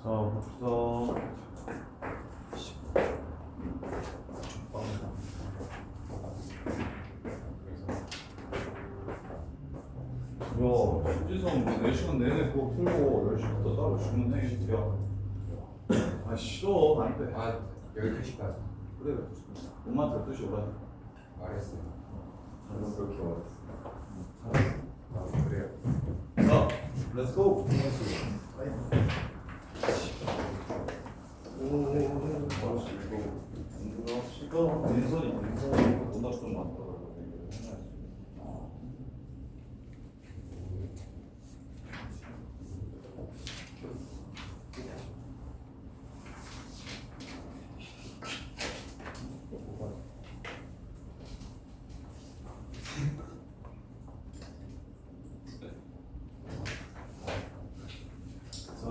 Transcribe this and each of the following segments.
자, 봅시다. 야, 신지성 4시간 내내 그거 풀고 10시부터 따로 주문해. 야. 아, 싫어. 안 돼. 아, 12시까지 그래. 엄마한테 12시 오라. 말했어요. 저는 그렇게 말했어요. 잘했어. 아, 그래요? 자, 렛츠 고. 민선이 문답 좀 많더라고. 자,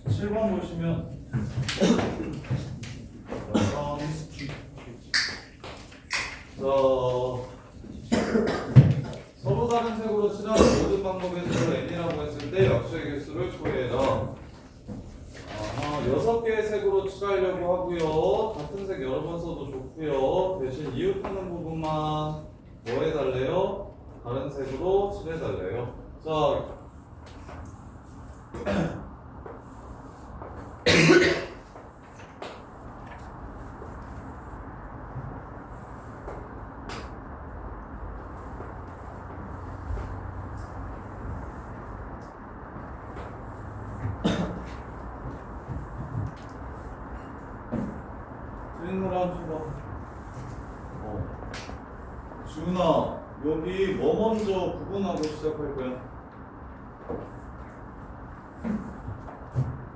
7번 보시면 서로 다른 색으로 칠하는 모든 방법의 수를 n이라고 했을 때 약수의 개수를 구해라. 6개의 색으로 칠하려고 하고요. 같은 색 여러 번 써도 좋고요. 대신 이웃하는 부분만 뭐 해달래요? 다른 색으로 칠해달래요. 자, 주인으로 한번 주은아, 여기 뭐 먼저 구분하고 시작할 거야?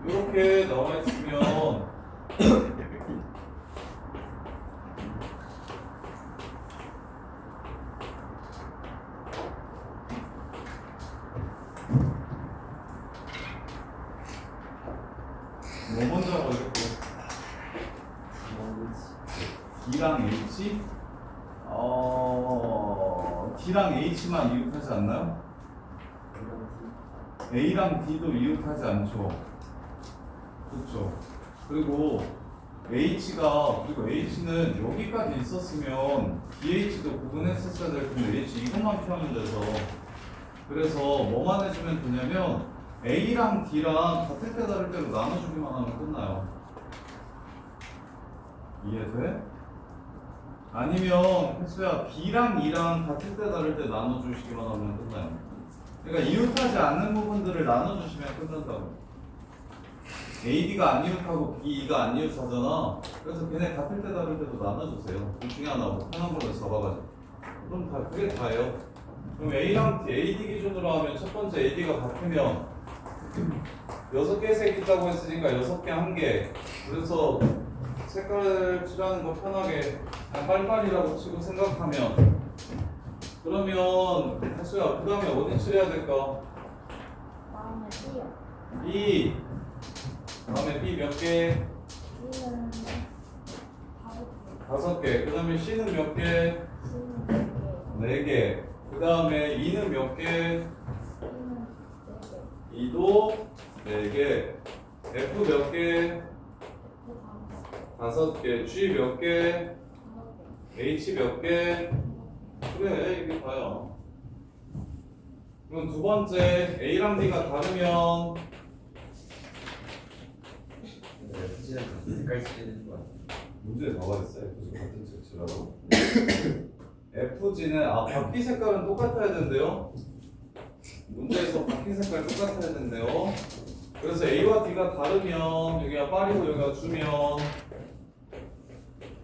이렇게 나와 있으면 뭐 먼저 하고 있고 D랑 H? D랑 H만 이웃하지 않나요? A랑 D도 이웃하지 않죠. 그렇죠. 그리고 H는 여기까지 있었으면 DH도 구분했었어야 될 텐데 H 이것만 펴면 돼서, 그래서 뭐만 해주면 되냐면 A랑 D랑 같을 때 다를 때로 나눠주기만 하면 끝나요. 이해돼? 아니면 혜수야 B랑 E랑 같을 때 다를 때 나눠주시기만 하면 끝나요. 그러니까 이웃하지 않는 부분들을 나눠주시면 끝난다고. AD가 안 이웃하고 BE가 안 이웃하잖아. 그래서 걔네 같을 때 다를 때도 나눠주세요. 둘 중에 하나 뭐 편한 걸로 잡아가지고. 그럼 다 그게 다예요. 그럼 A랑 AD 기준으로 하면 첫 번째 AD가 같으면 6개의 색이 있다고 했으니까 6개 1개. 그래서 색깔 칠하는 거 편하게 그냥 빨빨이라고 치고 생각하면, 그러면 혜수야 그 다음에 어디 칠해야 될까? 다음에 B요. B. 다음에 B 몇 개? B는 5개. 그 다음에 C는 몇 개? C는 4개. 4개. 그 다음에 E는 몇 개? B는 4개. E도 4개. F 몇 개? F 5개. G 몇 개? 5개. H 몇 개? 그래, 이게 다야. 그럼 두 번째 A랑 D가 다르면 FG는 색깔 칠해주는 거 같아요. 문제에 봐봐야겠어요. FG 같은 색칠하고. FG는 바퀴 색깔은 똑같아야 된대요. 문제에서 바퀴 색깔 똑같아야 된대요. 그래서 A와 D가 다르면 여기가 빨이고 여기가 주면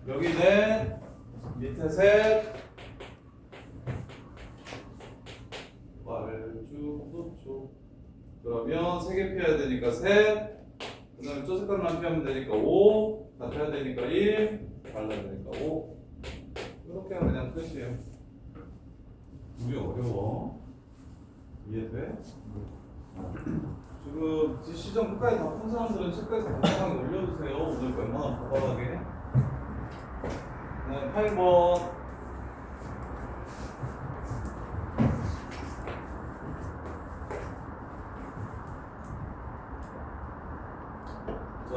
여기 넷, 밑에 셋, 빨주, 초. 그러면 3개 피해야 되니까 셋, 그 다음에 저 색깔만 피하면 되니까 5, 다 피해야 되니까 1, 발라야 되니까 5. 이렇게 하면 그냥 끝이에요. 우리 어려워. 이해돼? 지금 시정 끝까지 다 푼 사람들은 책까지 단단하게 올려주세요. 오늘 웬만하면 바닥하게. 8번.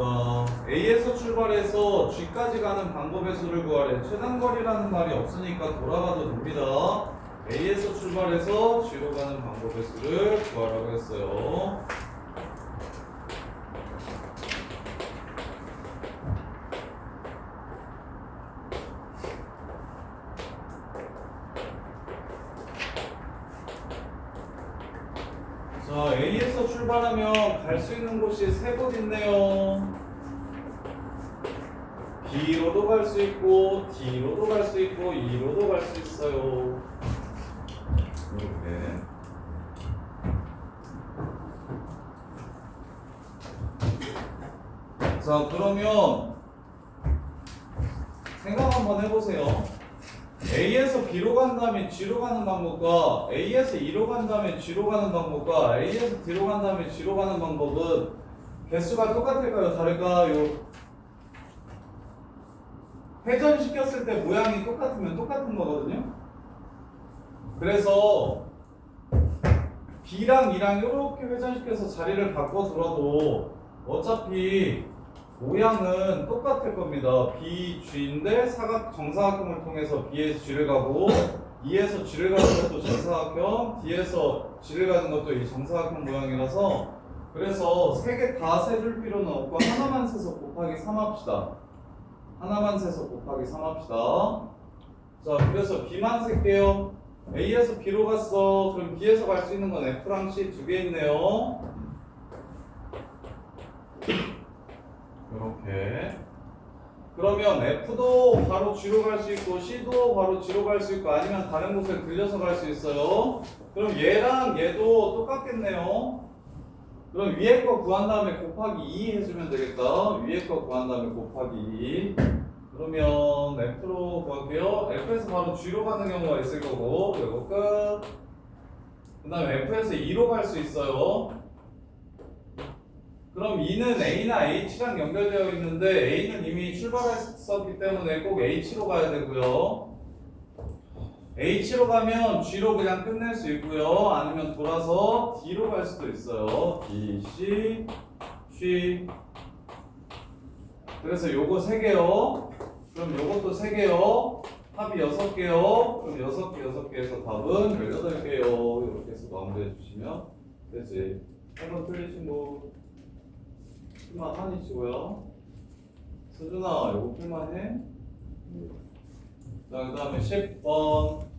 자, A에서 출발해서 G까지 가는 방법의 수를 구하래. 최단거리라는 말이 없으니까 돌아가도 됩니다. A에서 출발해서 G로 가는 방법의 수를 구하라고 했어요. 자, A에서 출발하면 갈 수 있는 곳이 세 곳 있네요. B로도 갈 수 있고, D로도 갈 수 있고, E로도 갈 수 있어요. 이렇게. 자, 그러면 생각 한번 해보세요. A에서 B로 간 다음에 G로 가는 방법과 A에서 E로 간 다음에 G로 가는 방법과 A에서 D로 간 다음에 G로 가는 방법은 개수가 똑같을까요? 다를까요? 회전시켰을 때 모양이 똑같으면 똑같은 거거든요. 그래서 B랑 E랑 이렇게 회전시켜서 자리를 바꿔두어도 어차피 모양은 똑같을 겁니다. B, G인데 정사각형을 통해서 B에서 G를 가고 E에서 G를 가는 것도 정사각형, D에서 G를 가는 것도 이 정사각형 모양이라서 그래서 세 개 다 세줄 필요는 없고 하나만 세서 곱하기 3 합시다. 하나만 세서 곱하기 3 합시다. 자, 그래서 B만 셀게요. A에서 B로 갔어. 그럼 B에서 갈 수 있는 건 F랑 C 두 개 있네요. 이렇게. 그러면 F도 바로 G로 갈 수 있고 C도 바로 G로 갈 수 있고 아니면 다른 곳에 들려서 갈 수 있어요. 그럼 얘랑 얘도 똑같겠네요. 그럼 위에 거 구한 다음에 곱하기 2 해주면 되겠다. 위에 거 구한 다음에 곱하기 2. 그러면 F로 구할게요. F에서 바로 G로 가는 경우가 있을 거고 이거 끝. 그 다음에 F에서 2로 갈 수 있어요. 그럼 E는 A나 H랑 연결되어 있는데 A는 이미 출발했었기 때문에 꼭 H로 가야 되고요. H로 가면 G로 그냥 끝낼 수 있고요. 아니면 돌아서 D로 갈 수도 있어요. D, C, C. 그래서 요거 3개요. 그럼 요것도 3개요. 합이 6개요. 그럼 6개, 6개에서 답은 18개요. 이렇게 해서 마무리해 주시면 되지. 1번 틀린 친구 풀만 한이치고요. 수준아, 요거 풀만 해. 자, 그 다음에 10번.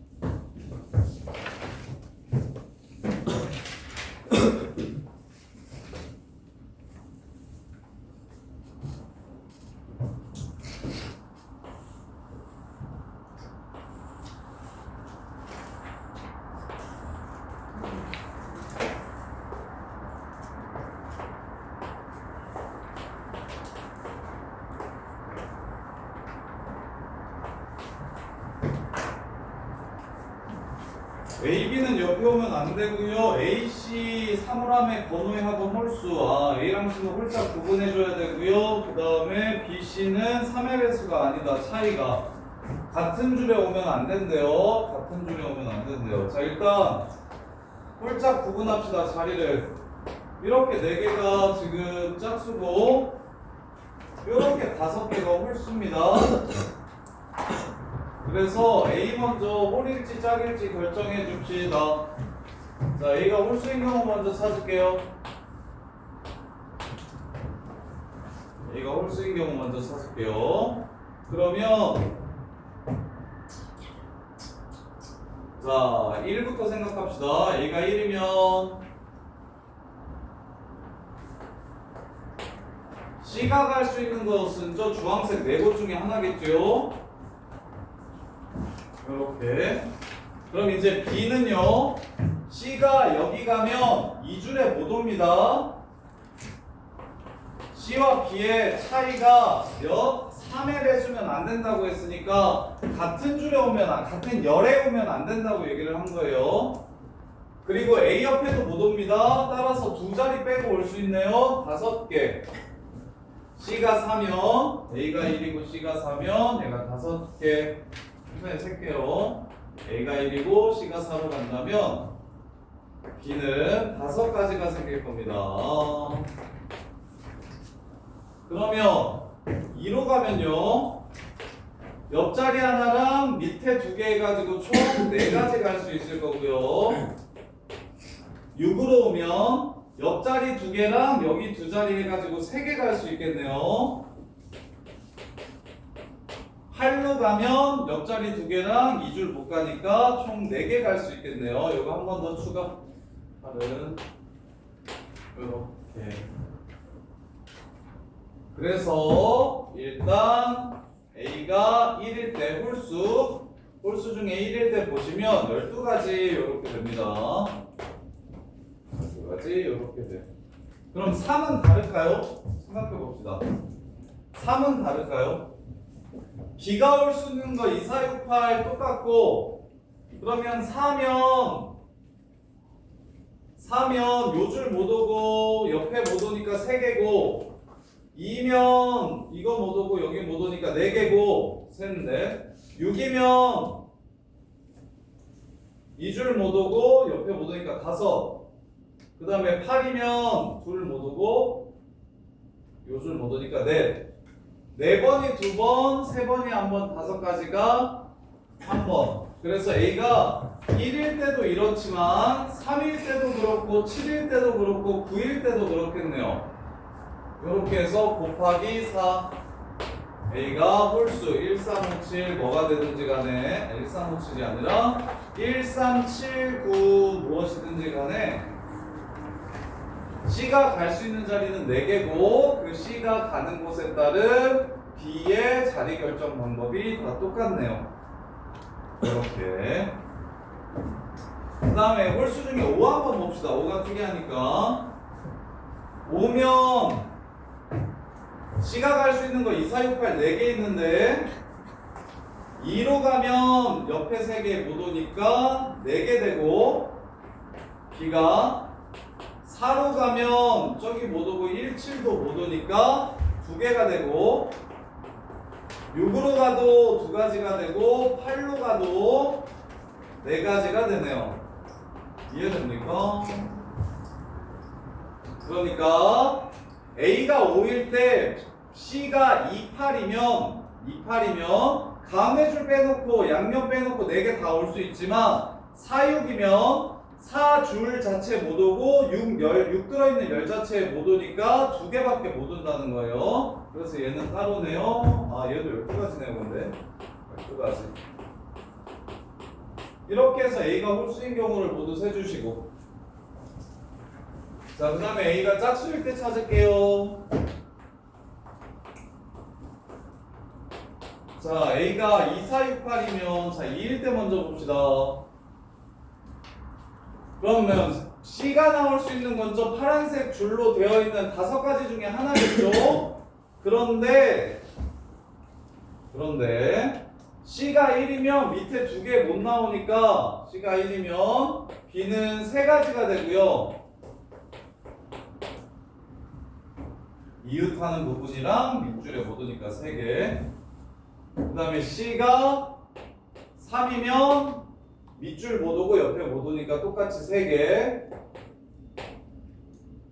AB는 옆에 오면 안 되고요. AC 사물함의 번호의 합은 홀수. A랑 C는 홀짝 구분해줘야 되고요. 그 다음에 BC는 3의 배수가 아니다. 차이가. 같은 줄에 오면 안 된대요. 같은 줄에 오면 안 된대요. 자, 일단 홀짝 구분합시다. 자리를. 이렇게 4개가 지금 짝수고 이렇게 5개가 홀수입니다. 그래서 A 먼저 홀일지 짝일지 결정해 줍시다. 자, A가 홀수인 경우 먼저 찾을게요. A가 홀수인 경우 먼저 찾을게요. 그러면 자, 1부터 생각합시다. A가 1이면 C가 갈 수 있는 것은 저 주황색 4곳 중에 하나겠죠. 이렇게. 그럼 이제 B는요, C가 여기 가면 2줄에 못 옵니다. C와 B의 차이가 몇? 3의 배수면 안 된다고 했으니까 같은 줄에 오면, 같은 열에 오면 안 된다고 얘기를 한 거예요. 그리고 A 옆에도 못 옵니다. 따라서 2자리 빼고 올 수 있네요. 5개. C가 4면 A가 1이고 C가 4면 얘가 5개. 천천히 셀게요. A가 1이고 C가 4로 간다면 B는 5가지가 생길 겁니다. 그러면 2로 가면요 옆자리 하나랑 밑에 2개 해가지고 총 4가지 갈 수 있을 거고요 6으로 오면 옆자리 2개랑 여기 2자리 해가지고 3개 갈 수 있겠네요 8로 가면 옆자리 2개랑 2줄 못 가니까 총 4개 갈 수 있겠네요 이거 한 번 더 추가 8은 이렇게 그래서 일단 A가 1일 때 홀수 중에 1일 때 보시면 12가지 이렇게 됩니다 12가지 이렇게 돼 그럼 3은 다를까요? 생각해 봅시다 3은 다를까요? B가 올 수 있는 거 2, 4, 6, 8 똑같고 그러면 4면 요 줄 못 오고 옆에 못 오니까 3개고 2면 이거 못 오고 여기 못 오니까 4개고 셋인데 6이면 2줄 못 오고 옆에 못 오니까 5 그 다음에 8이면 둘 못 오고 요 줄 못 오니까 4번이 2번, 3번이 1번, 5가지가 3번 그래서 A가 1일 때도 이렇지만 3일 때도 그렇고 7일 때도 그렇고 9일 때도 그렇겠네요 이렇게 해서 곱하기 4 A가 홀수 1357 뭐가 되든지 간에 1357이 아니라 1379 무엇이든지 간에 C가 갈 수 있는 자리는 4개고 그 C가 가는 곳에 따른 B의 자리 결정 방법이 다 똑같네요 이렇게 그 다음에 홀수 중에 5 한번 봅시다 5가 특이하니까 5면 C가 갈 수 있는 거 2, 4, 6, 8 4개 있는데 2로 가면 옆에 3개 못 오니까 4개 되고 B가 4로 가면 저기 못 오고 1, 7도 못 오니까 2개가 되고 6으로 가도 2가지가 되고 8로 가도 4가지가 되네요 이해됩니까? 그러니까 A가 5일 때 C가 28이면 가운데 줄 빼놓고 양면 빼놓고 4개 다 올 수 있지만 4, 6이면 4줄 자체 못 오고 6 들어있는 열 자체에 못 오니까 2개밖에 못 온다는 거예요 그래서 얘는 따로네요 아 얘도 12가지네요 근데 12가지 이렇게 해서 A가 홀수인 경우를 모두 세주시고 자 그 다음에 A가 짝수일 때 찾을게요 자 A가 2, 4, 6, 8이면 자 2일 때 먼저 봅시다 그러면 C가 나올 수 있는 건 저 파란색 줄로 되어 있는 5가지 중에 하나겠죠 그런데 C가 1이면 밑에 2개 못 나오니까 C가 1이면 B는 3가지가 되고요 이웃하는 부분이랑 밑줄에 못 오니까 3개 그 다음에 C가 3이면 밑줄 못 오고 옆에 못 오니까 똑같이 3개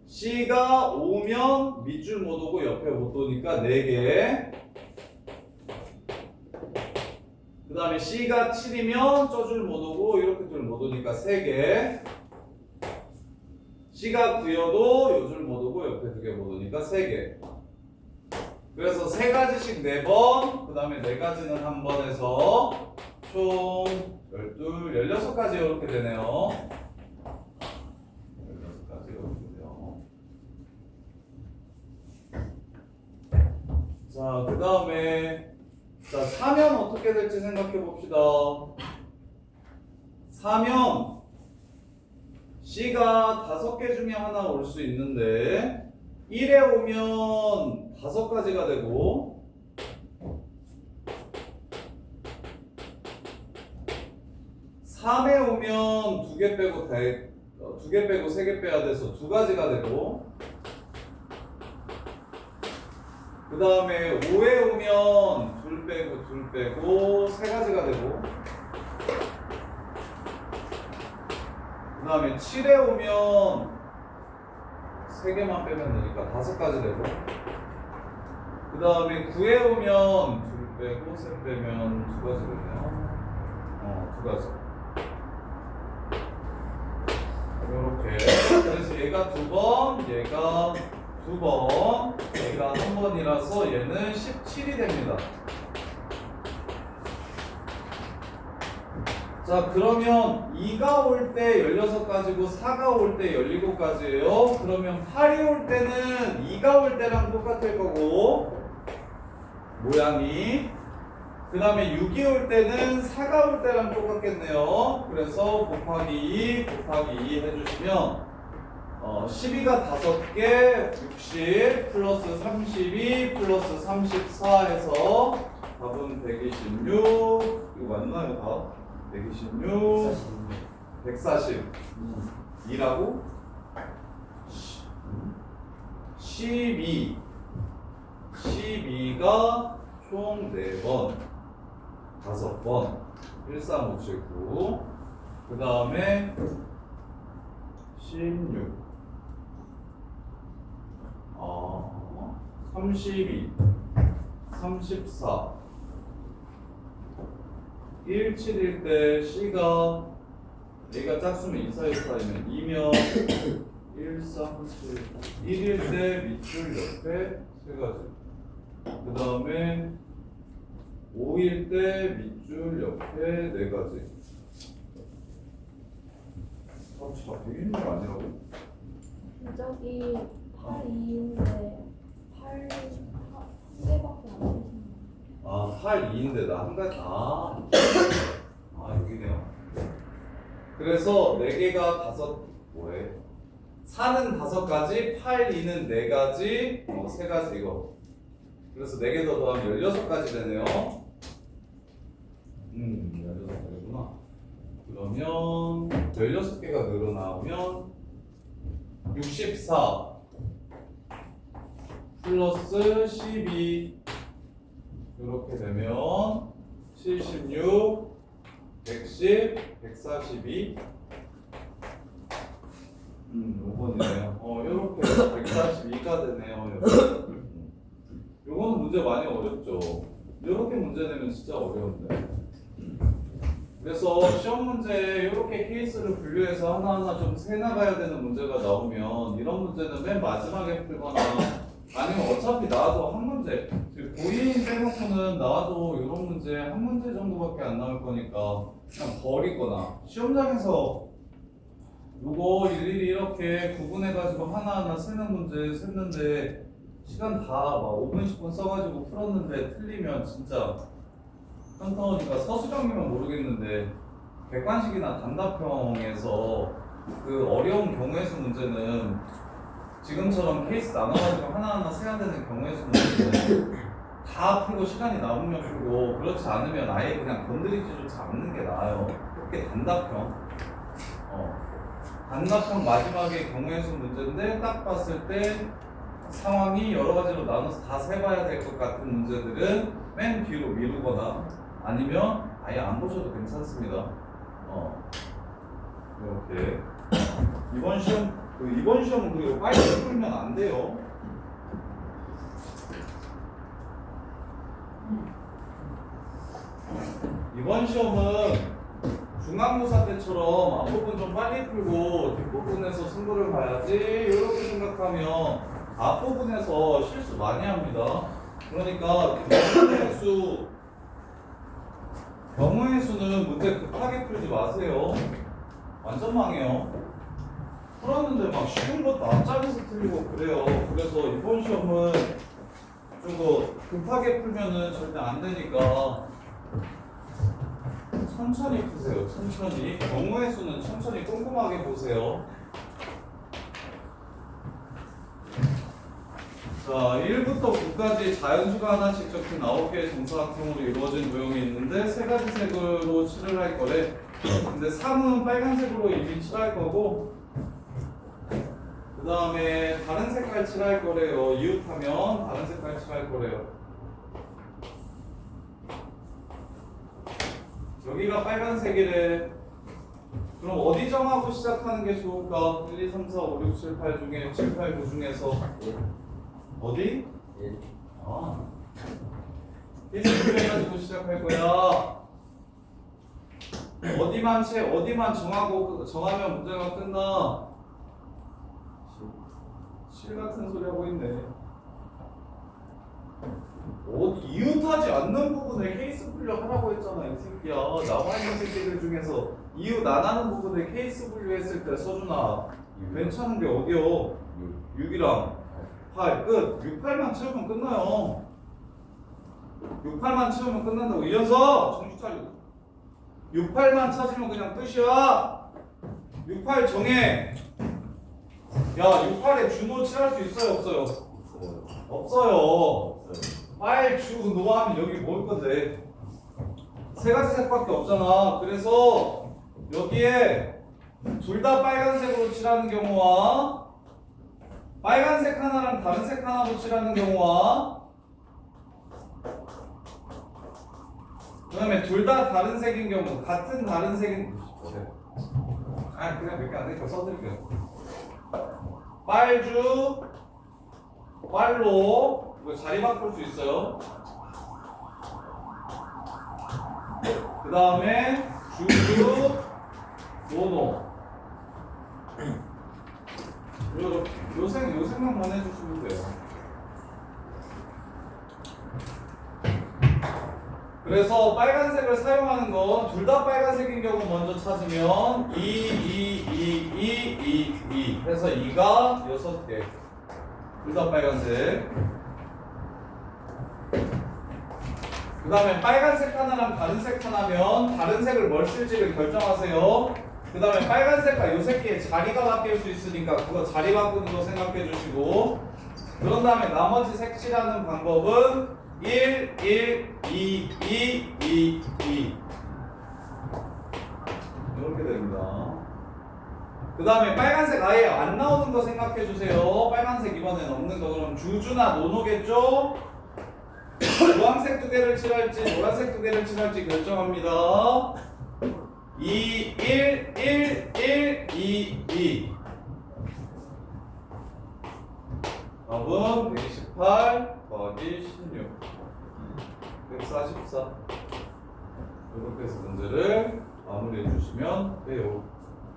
C가 5면 밑줄 못 오고 옆에 못 오니까 4개 그 다음에 C가 7이면 저 줄 못 오고 이렇게 줄 못 오니까 3개 C가 9여도 요 줄 못 오고 옆에 2개 못 오니까 3개 그래서 3가지씩 4번 그 다음에 4가지는 한 번 해서 총 16가지 이렇게 되네요 16가지 이렇게 돼요 자 그 다음에 자 4면 어떻게 될지 생각해 봅시다 4면 C가 5개 중에 하나 올 수 있는데 1에 오면 5가지가 되고 3에 오면 2개 빼고 3개 빼야 돼서 2가지가 되고 그 다음에 5에 오면 2 빼고 3가지가 되고 그 다음에 7에 오면 3개만 빼면 되니까 5가지 되고 그 다음에 9에 오면 2 빼고 셋 빼면 2가지 되네요. 2가지. 이렇게. 그래서 얘가 2번, 얘가 2번, 얘가 1번이라서 얘는 17이 됩니다. 자, 그러면 2가 올 때 16가지고 4가 올 때 17가지예요. 그러면 8이 올 때는 2가 올 때랑 똑같을 거고 모양이. 그 다음에 6이 올 때는 4가 올 때랑 똑같겠네요. 그래서 곱하기 2 곱하기 2 해주시면 12가 5개 60 플러스 32 플러스 34 해서 답은 126. 이거 맞나요 다? 126 142라고? 12 12가 총 4번 5번 13579. 그 다음에 16 32 34 17일 때 C가 A가 짝수면 인사이드 사이면 2면 1, 3, 7 1일 때 밑줄 옆에 3가지. 그 다음에 5일 때 밑줄 옆에 4가지. 다 되겠는 거 아니라고? 저기 8, 2인데 8, 1개밖에 안 되잖아. 8, 2인데 나 한 가지. 여기네요. 그래서 4개가 4, 4는 5가지, 8, 2는 4가지, 3가지 이거. 그래서 4개 더 더하면 16가지 되네요. 16가지구나. 그러면 16개가 늘어나오면 64 플러스 12 이렇게 되면 76, 110, 142 5번이네요. 이렇게 142가 되네요. 요거는 문제 많이 어렵죠. 이렇게 문제 내면 진짜 어려운데. 그래서 시험 문제 이렇게 케이스를 분류해서 하나하나 좀 세나가야 되는 문제가 나오면 이런 문제는 맨 마지막에 풀거나 아니면 어차피 나와도 한 문제, 고인 빼놓고는 나와도 이런 문제 한 문제 정도밖에 안 나올 거니까 그냥 버리거나 시험장에서 요거 일일이 이렇게 구분해가지고 하나하나 세는 문제 셌는데 시간 다 막 5분 10분 써가지고 풀었는데 틀리면 진짜 현타오니까 서술형이면 모르겠는데 객관식이나 단답형에서 그 어려운 경우의 수 문제는 지금처럼 케이스 나눠가지고 하나하나 세야 되는 경우의 수 문제는 다 풀고 시간이 남으면 풀고 그렇지 않으면 아예 그냥 건드리지조차 않는 게 나아요. 그게 단답형. 단답형 마지막에 경우의 수 문제인데 딱 봤을 때 상황이 여러 가지로 나눠서 다 세봐야 될 것 같은 문제들은 맨 뒤로 미루거나 아니면 아예 안 보셔도 괜찮습니다. 이렇게 이번 시험은 그리고 빨리 풀면 안 돼요. 이번 시험은 중간고사 때처럼 앞부분 좀 빨리 풀고 뒷부분에서 승부를 봐야지 이렇게 생각하면 앞부분에서 실수 많이 합니다. 그러니까 경우의 수는 문제 급하게 풀지 마세요. 완전 망해요. 풀었는데 막 쉬운 것도 앞장에서 틀리고 그래요. 그래서 이번 시험은 좀 급하게 풀면은 절대 안 되니까 천천히 푸세요. 천천히. 경우의 수는 천천히 꼼꼼하게 보세요. 자, 1부터 9까지 자연수가 하나씩 적힌 9개의 정사각형으로 이루어진 도형이 있는데 3가지 색으로 칠을 할 거래. 근데 3은 빨간색으로 이미 칠할 거고 그 다음에 다른 색깔 칠할 거래요. 이웃하면 다른 색깔 칠할 거래요. 여기가 빨간색이래. 그럼 어디 정하고 시작하는 게 좋을까? 1, 2, 3, 4, 5, 6, 7, 8 중에 7, 8, 9 중에서 어디? 케이스 분류해가지고 시작할 거야. 어디만 정하면 문제가 끝나. 실 같은 소리 하고 있네. 이웃하지 않는 부분에 케이스 분류하라고 했잖아, 이 새끼야. 나와 있는 새끼들 중에서 이웃 안 하는 부분에 케이스 분류했을 때 서준아 괜찮은 게 어디요? 6이랑 8 끝. 6, 8만 채우면 끝나요. 6, 8만 채우면 끝난다고. 이현서 정신 차리고. 6, 8만 찾으면 그냥 끝이야. 6, 8 정해. 야, 6, 8에 준호 칠할 수 있어요, 없어요? 없어요. 빨, 주, 노 하면 여기 뭘 건데? 세 가지 색밖에 없잖아. 그래서 여기에 둘 다 빨간색으로 칠하는 경우와 빨간색 하나랑 다른 색 하나로 칠하는 경우와 그 다음에 둘 다 다른 색인 경우, 같은 다른 색인 그냥 몇 개 안 되니까 써드릴게요. 빨주, 빨로 이거 자리 바꿀 수 있어요. 그 다음에 주주, 노노. 요 색만 보내주시면 돼요. 그래서 빨간색을 사용하는 건 둘 다 빨간색인 경우 먼저 찾으면 2 해서 2가 6개. 둘 다 빨간색. 그 다음에 빨간색 하나랑 다른 색 하나면 다른 색을 뭘 쓸지를 결정하세요. 그 다음에 빨간색과 요 새끼의 자리가 바뀔 수 있으니까 그거 자리 바꾸는 거 생각해 주시고, 그런 다음에 나머지 색칠하는 방법은 1, 1, 2, 2, 2, 2 이렇게 됩니다. 그 다음에 빨간색 아예 안 나오는 거 생각해 주세요. 빨간색 이번엔 없는 거. 그럼 주주나 노노겠죠? 주황색 두 개를 칠할지 노란색 두 개를 칠할지 결정합니다. 2, 1, 1, 1, 2, 2 답은 128 더하기 16 144. 이렇게 해서 문제를 마무리해 주시면 돼요.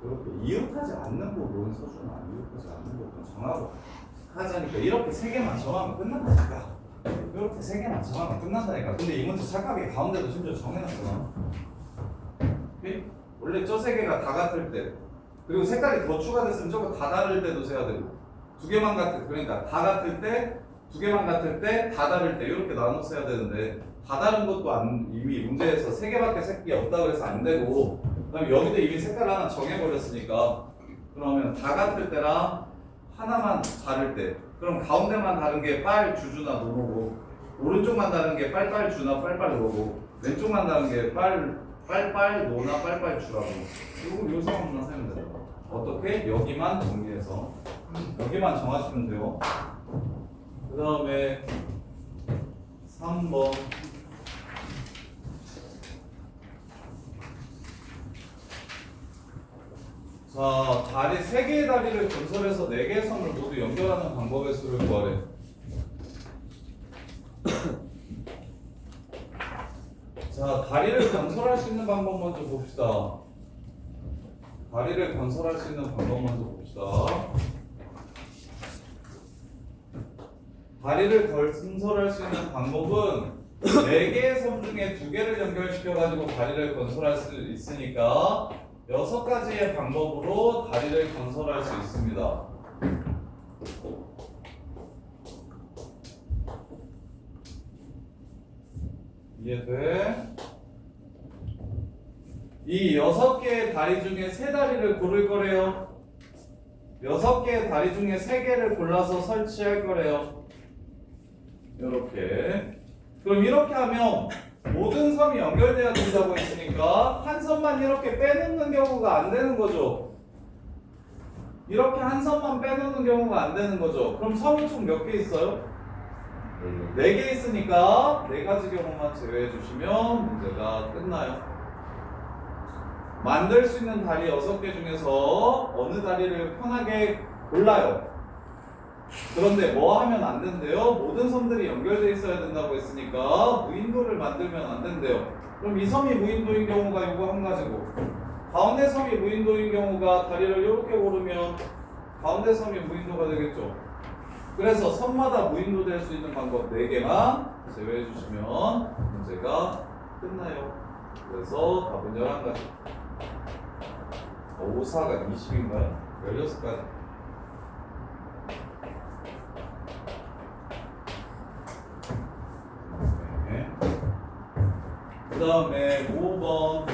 이렇게 이웃하지 않는 부분, 서준아 이웃하지 않는 부분 정하고 하자니까 이렇게 세 개만 정하면 끝난다니까. 이렇게 세 개만 정하면 끝난다니까. 근데 이 문제 착하게 가운데도 심지어 정해놨잖아. 오케이? 원래 저 세 개가 다 같을 때, 그리고 색깔이 더 추가됐으면 저거 다 다를 때도 세야 되고, 두 개만 같을, 그러니까 다 같을 때, 두 개만 같을 때, 다 다를 때 이렇게 나눠서 해야 되는데, 다 다른 것도 이미 문제에서 세 개밖에 색이 없다고 해서 안 되고, 그다음에 여기도 이미 색깔 하나 정해버렸으니까, 그러면 다 같을 때랑 하나만 다를 때, 그럼 가운데만 다른 게 빨, 주주나 노노고, 오른쪽만 다른 게 빨빨, 주나 빨빨, 노고, 왼쪽만 다른 게 빨빨, 노나 빨빨, 주라고. 요 상황만 세면 돼요. 어떻게? 여기만 정리해서 여기만 정하시면 돼요. 그 다음에 3번. 자, 다리 3개의 다리를 건설해서 4개의 섬을 모두 연결하는 방법의 수를 구하래. 자, 다리를 건설할 수 있는 방법 먼저 봅시다. 다리를 건설할 수 있는 방법 먼저 봅시다. 다리를 건설할 수 있는 방법은 4개의 섬 중에 2개를 연결시켜가지고 다리를 건설할 수 있으니까 6가지의 방법으로 다리를 건설할 수 있습니다. 이해돼? 이 6개의 다리 중에 3다리를 고를 거래요. 6개의 다리 중에 3개를 골라서 설치할 거래요. 이렇게. 그럼 이렇게 하면 모든 섬이 연결돼야 된다고 했으니까 한 섬만 이렇게 빼놓는 경우가 안 되는 거죠. 이렇게 한 섬만 빼놓는 경우가 안 되는 거죠. 그럼 섬이 총 몇 개 있어요? 4개 있으니까 4가지 경우만 제외해 주시면 문제가 끝나요. 만들 수 있는 다리 6개 중에서 어느 다리를 편하게 골라요. 그런데 뭐 하면 안 된대요? 모든 섬들이 연결돼 있어야 된다고 했으니까 무인도를 만들면 안 된대요. 그럼 이 섬이 무인도인 경우가 요거 한 가지고, 가운데 섬이 무인도인 경우가 다리를 이렇게 고르면 가운데 섬이 무인도가 되겠죠. 그래서 섬마다 무인도 될 수 있는 방법 4개만 제외해 주시면 문제가 끝나요. 그래서 답은 11가지. 5, 4가 20인가요? 16가지. 네. 그 다음에 5번.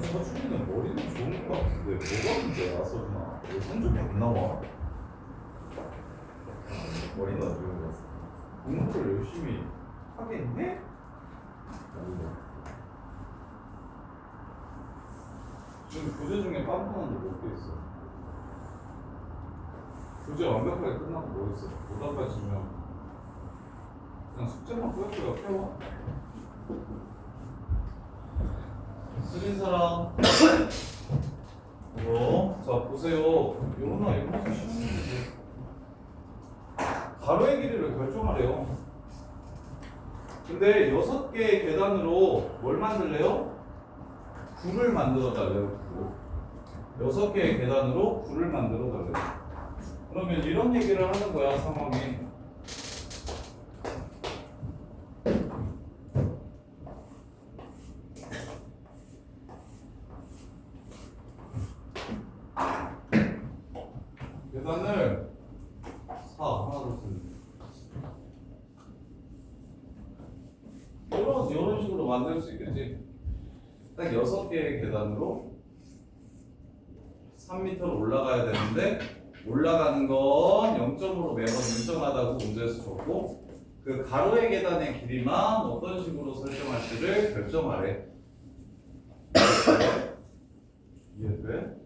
서준이는 머리는 좋은 것 같은데 뭐가 문제야 서준아? 왜 성적이 안 나와? 머리는 안 좋은 것 같아. 공부를 열심히 하겠네? 지금 교재 중에 깜빡한 거 몇 개 있어? 교재 완벽하게 끝나고 뭐 있어? 보답까지 주면 그냥 숙제만 꾸역꾸역 해와. 쓰린 사람 자 보세요. 요거나 이거 쉬운 문제. 가로의 길이를 결정하래요. 근데 6개의 계단으로 뭘 만들래요? 굴을 만들어 달래요. 굴. 6개의 계단으로 굴을 만들어 달래요. 그러면 이런 얘기를 하는 거야 상황이. 계단을 4 하나 둘 셋 이런 식으로 만들 수 있겠지. 딱 6개의 계단으로 3m로 올라가야 되는데 올라가는 건 0점으로 매번 일정하다고 문제에서 줬고 그 가로의 계단의 길이만 어떤 식으로 설정할지를 결정하래. 이해돼?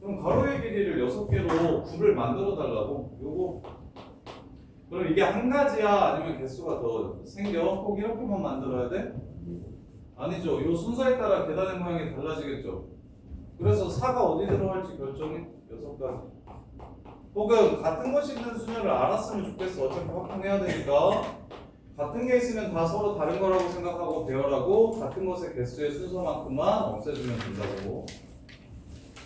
그럼 가로의 길이를 6개로 굴을 만들어 달라고. 요거 그럼 이게 한 가지야 아니면 개수가 더 생겨? 꼭 이렇게만 만들어야 돼? 아니죠. 요 순서에 따라 계단의 모양이 달라지겠죠. 그래서 4가 어디 들어갈지 결정해. 6가지. 혹은 같은 것이 있는 수녀를 알았으면 좋겠어. 어차피 확인해야 되니까. 같은 게 있으면 다 서로 다른 거라고 생각하고 배열하고 같은 것의 개수의 순서만큼만 없애주면 된다고.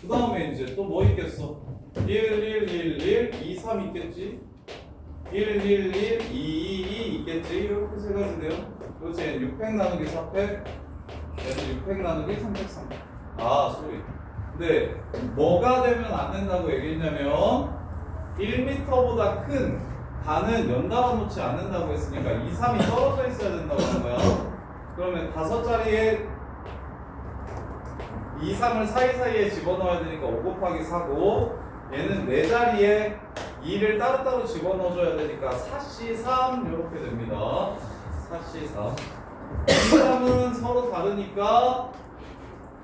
그 다음에 이제 또 뭐 있겠어? 1, 1, 1, 1, 2, 3 있겠지? 1, 1, 1, 2, 2 있겠지? 이렇게 세 가지 돼요. 그렇지. 6팩 나누기 4팩, 얘는 6팩 나누기 3팩 3. 아, 소리. 근데 뭐가 되면 안 된다고 얘기했냐면 1m보다 큰 단은 연달아 놓지 않는다고 했으니까 2, 3이 떨어져 있어야 된다고 한 거야. 그러면 5자리에 2, 3을 사이사이에 집어넣어야 되니까 5 곱하기 4고 얘는 4자리에 2를 따로따로 집어넣어줘야 되니까 4C 3 이렇게 됩니다. 4C 3 이 3은 서로 다르니까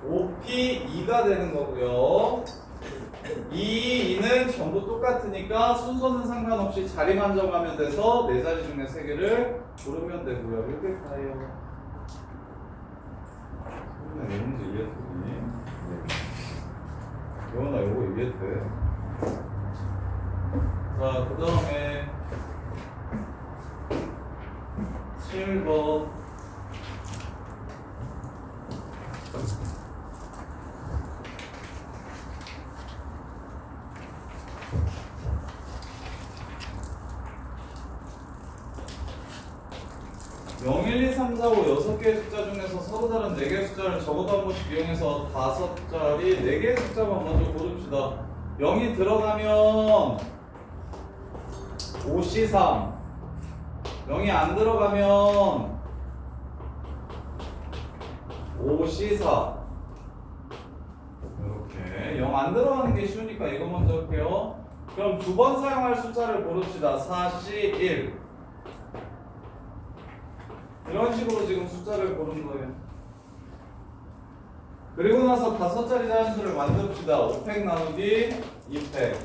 5P 2가 되는 거고요. 2는 전부 똑같으니까 순서는 상관없이 자리만 정하면 돼서 4자리 중에 3개를 고르면 되고요. 이렇게 다예요. 내 문제 이해했니? 영원아 이거 이해돼. 자, 그 다음에 7번 (0, 1, 2, 3, 4, 5) 6개의 숫자 중에서 서로 다른 4개의 숫자를 적어도 한 번씩 이용해서 5자리 4개의 숫자만 먼저 고릅시다. 0이 들어가면 5C3, 0이 안 들어가면 5C4. 이렇게 0 안 들어가는 게 쉬우니까 이거 먼저 할게요. 그럼 2번 사용할 숫자를 고릅시다. 4C1 이런 식으로 지금 숫자를 고른 거예요. 그리고 나서 5자리 자연수를 만듭시다. 5팩 나누기 2팩.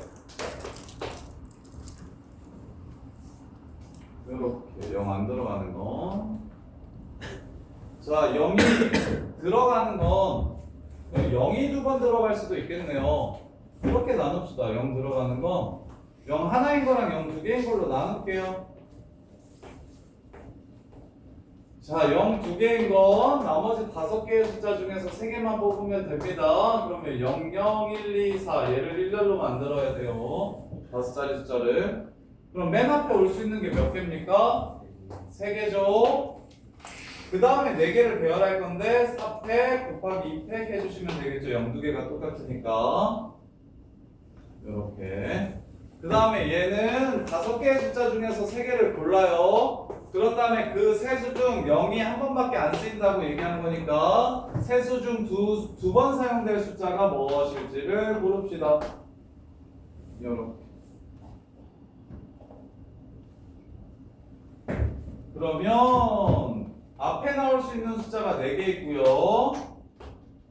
이렇게 0 안 들어가는 거. 자, 0이 들어가는 건 0이 두 번 들어갈 수도 있겠네요. 이렇게 나눕시다. 0 들어가는 건 0 하나인 거랑 0 두 개인 걸로 나눌게요. 자, 0 두 개인 건 나머지 5개의 숫자 중에서 3개만 뽑으면 됩니다. 그러면 0, 0, 1, 2, 4 얘를 일렬로 만들어야 돼요. 5자리 숫자를. 그럼 맨 앞에 올 수 있는 게 몇 개입니까? 3개죠. 그 다음에 4개를 배열할 건데 4팩 곱하기 2팩 해주시면 되겠죠. 0 두 개가 똑같으니까. 이렇게. 그 다음에 얘는 5개의 숫자 중에서 3개를 골라요. 그런 다음에 그 세수 중 0이 한 번밖에 안 쓰인다고 얘기하는 거니까 세수 중 두 번 사용될 숫자가 무엇일지를 고릅시다. 이렇게. 그러면 앞에 나올 수 있는 숫자가 4개 있고요.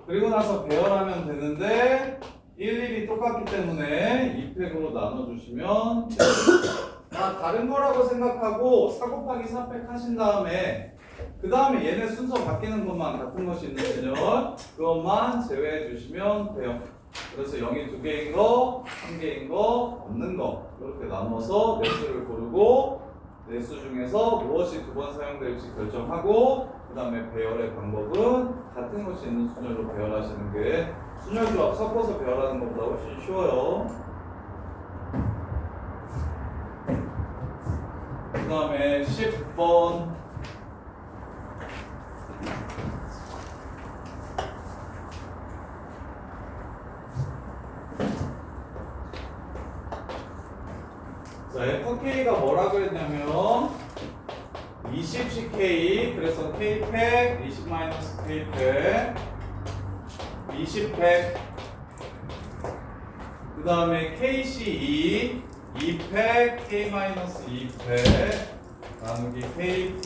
그리고 나서 배열하면 되는데 일일이 똑같기 때문에 2팩으로 나눠주시면 다른 거라고 생각하고 4 곱하기 4팩 하신 다음에 그 다음에 얘네 순서 바뀌는 것만 같은 것이 있는 분열 그것만 제외해 주시면 돼요. 그래서 0이 2개인 거, 1개인 거, 없는 거 이렇게 나눠서 내수를 고르고 내수 중에서 무엇이 두 번 사용될지 결정하고 그 다음에 배열의 방법은 같은 것이 있는 순열로 배열하시는 게 순열 조합 섞어서 배열하는 것보다 훨씬 쉬워요. 그 다음에 10번 자, FK가 뭐라 그랬냐면 20씩 K 그래서 K팩 20-K팩 20팩 그 다음에 KC 2팩 K-2팩 나누기 K팩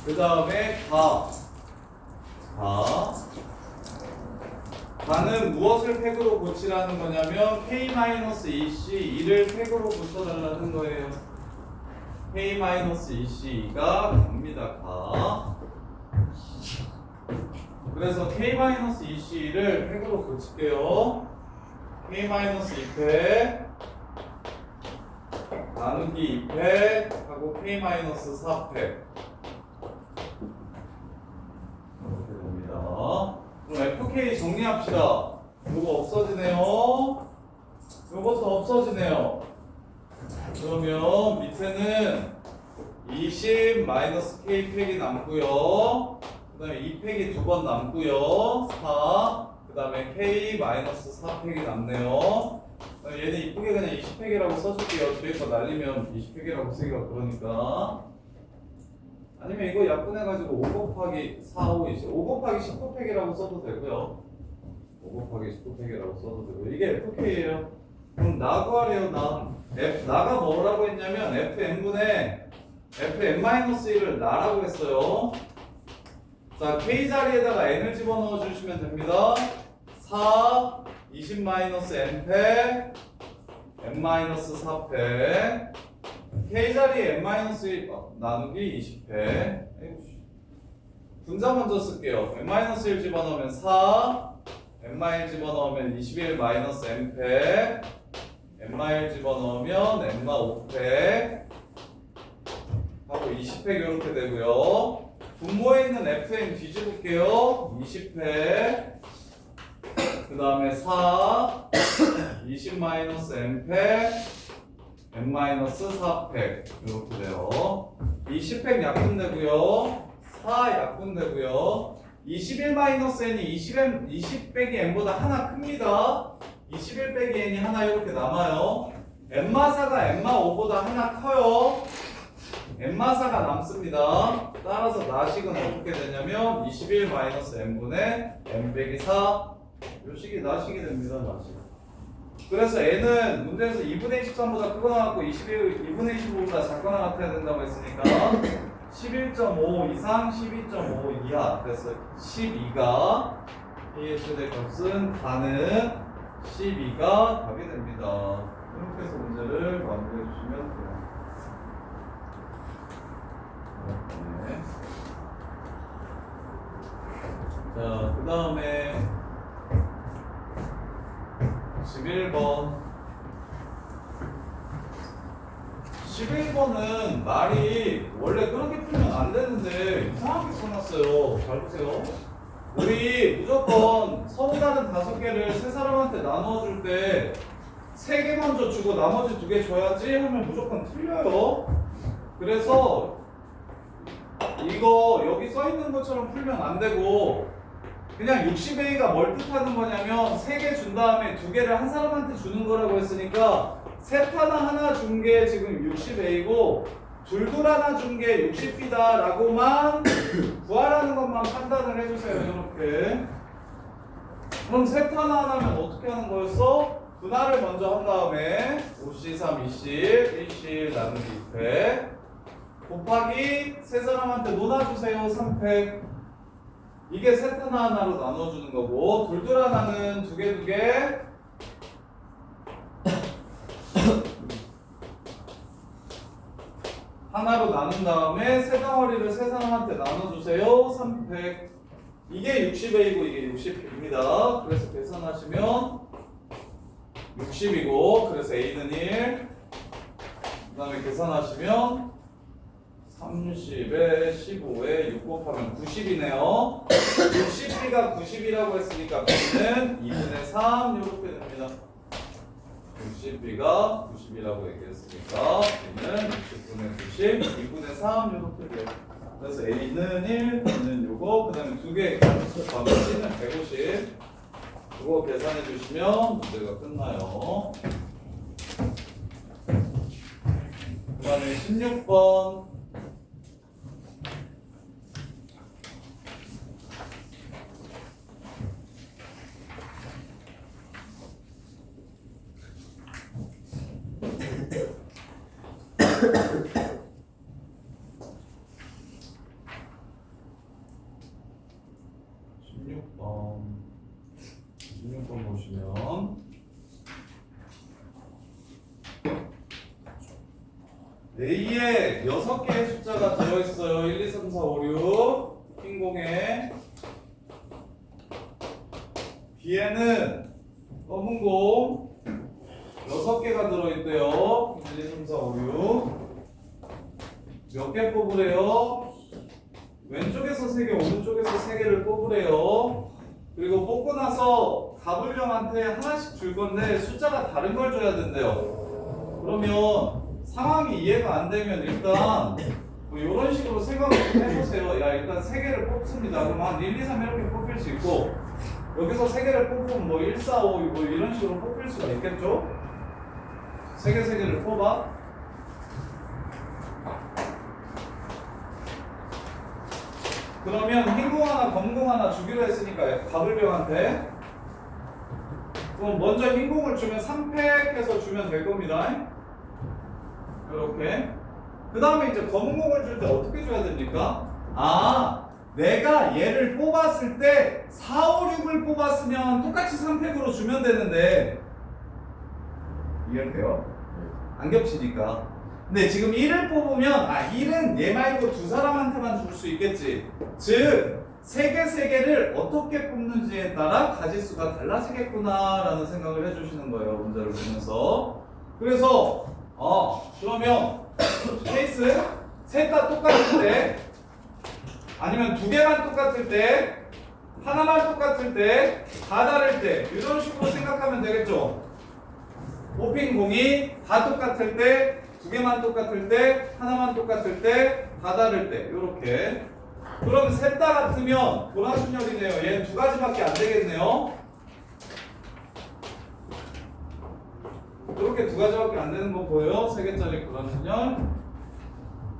그 다음에 가는 무엇을 팩으로 고치라는 거냐면 K-2C 2를 팩으로 고쳐달라는 거예요. K-2C 2가 갑니다. 그래서 K-2C 2를 팩으로 고칠게요. K-2팩 나누기 2팩 하고 K-4팩 이렇게 됩니다. 그럼 FK 정리합시다. 요거 없어지네요. 요것도 없어지네요. 그러면 밑에는 20-K팩이 남고요. 그 다음에 2팩이 두 번 남고요. 4. 그 다음에 K-4팩이 남네요. 얘는 이쁘게 그냥 20팩이라고 써줄게요. 뒤에 거 날리면 20팩이라고 쓰기가 그러니까. 아니면 이거 약분해가지고 5 곱하기 4, 5, 20. 5 곱하기 19팩이라고 써도 되고요. 5 곱하기 19팩이라고 써도 되고. 이게 FK예요. 그럼 나 구하래요, 나. 나가 뭐라고 했냐면 FN분의 FN-1을 나라고 했어요. 자, K 자리에다가 N을 집어넣어 주시면 됩니다. 4, 20-N팩, N-4팩. K 자리에 N-1 나누기 20팩. 분자 먼저 쓸게요. N-1 집어넣으면 4, N-1 집어넣으면 21-N팩, N-1 집어넣으면 N-5팩 하고 20팩 이렇게 되고요. 분모에 있는 FN 뒤집을게요. 20팩 그 다음에 4, 20-N팩, N-4팩 이렇게 돼요. 20팩 약분되고요. 4 약분되고요. 21-N이 20 빼기 N보다 하나 큽니다. 21 빼기 N이 하나 이렇게 남아요. N-4가 N-5보다 하나 커요. N-4가 남습니다. 따라서 나식은 어떻게 되냐면 21-N분의 N 빼기 4 요 식이 나식이 됩니다. 나식. 그래서 N은 문제에서 2분의 23보다 크거 나왔고 2분의 25보다 작거 나왔어야 된다고 했으니까 11.5 이상 12.5 이하 그래서 12가 ES의 값은 가는 12가 답이 됩니다. 이렇게 해서 문제를 마무리해 주시면 돼요. 네. 자, 그 다음에 11번. 11번은 말이 원래 그렇게 풀면 안 되는데 이상하게 써놨어요. 잘 보세요. 우리 무조건 서로 다른 5개를 세 사람한테 나눠줄 때 3개 먼저 주고 나머지 2개 줘야지 하면 무조건 틀려요. 그래서 이거 여기 써있는 것처럼 풀면 안 되고 그냥 60A가 뭘 뜻하는 거냐면 3개 준 다음에 2개를 한 사람한테 주는 거라고 했으니까 셋 하나 준 게 지금 60A고 둘 하나 준 게 60B다 라고만 구하라는 것만 판단을 해주세요. 이렇게. 그럼 셋 하나면 어떻게 하는 거였어? 분할을 먼저 한 다음에 5C3 20 1C 나누기 2팩 곱하기 세 사람한테 논아주세요. 3팩. 이게 셋 하나로 나눠주는 거고 둘 하나는 2개 하나로 나눈 다음에 세 덩어리를 세 사람한테 나눠주세요. 3팩. 이게 60A고 이게 60B입니다. 그래서 계산하시면 60이고 그래서 A는 1. 그 다음에 계산하시면 30에 15에 6 곱하면 90이네요. 60B가 90이라고 했으니까 B는 2분의 3 이렇게 됩니다. 60B가 90이라고 얘기했으니까 B는 60분의 90, 2분의 3 이렇게 돼요. 그래서 A는 1, B는 요거, 그 다음에 2개 곱하면 C는 150. 이거 계산해 주시면 문제가 끝나요. 그 다음에 16번. 보시면 A에 6개의 숫자가 들어있어요. 1, 2, 3, 4, 5, 6 흰 공에 B에는 검은 공 6개가 들어있대요. 1, 2, 3, 4, 5, 6 몇 개 뽑으래요? 왼쪽에서 3개, 오른쪽에서 3개를 뽑으래요. 그리고 뽑고 나서 가불령한테 하나씩 줄 건데 숫자가 다른 걸 줘야 된대요. 그러면 상황이 이해가 안 되면 일단 뭐 이런 식으로 생각을 좀 해보세요. 야, 일단 3개를 뽑습니다. 그럼 한 1, 2, 3 이렇게 뽑힐 수 있고 여기서 3개를 뽑으면 뭐 1, 4, 5 뭐 이런 식으로 뽑힐 수가 있겠죠? 3개를 뽑아. 그러면 흰공 하나, 검공 하나 주기로 했으니까 가불병한테 그럼 먼저 흰공을 주면 3팩 해서 주면 될 겁니다. 이렇게. 그 다음에 이제 검은공을 줄 때 어떻게 줘야 됩니까? 아, 내가 얘를 뽑았을 때 4, 5, 6을 뽑았으면 똑같이 3팩으로 주면 되는데 이해돼요? 안 겹치니까. 근데 지금 1을 뽑으면 1은 얘 말고 2사람한테만 줄 수 있겠지. 즉 3개를 어떻게 뽑는지에 따라 가지수가 달라지겠구나 라는 생각을 해주시는 거예요. 문제를 보면서. 그래서 그러면 케이스 셋 다 똑같을 때 아니면 2개만 똑같을 때 하나만 똑같을 때 다 다를 때 이런 식으로 생각하면 되겠죠. 뽑힌 공이 다 똑같을 때 2개만 똑같을 때 하나만 똑같을 때 다 다를 때 이렇게. 그럼 셋 다 같으면 도나순열이네요. 얘는 2가지밖에 안 되겠네요. 이렇게 2가지밖에 안 되는 거 보여요? 3개짜리 도나순열.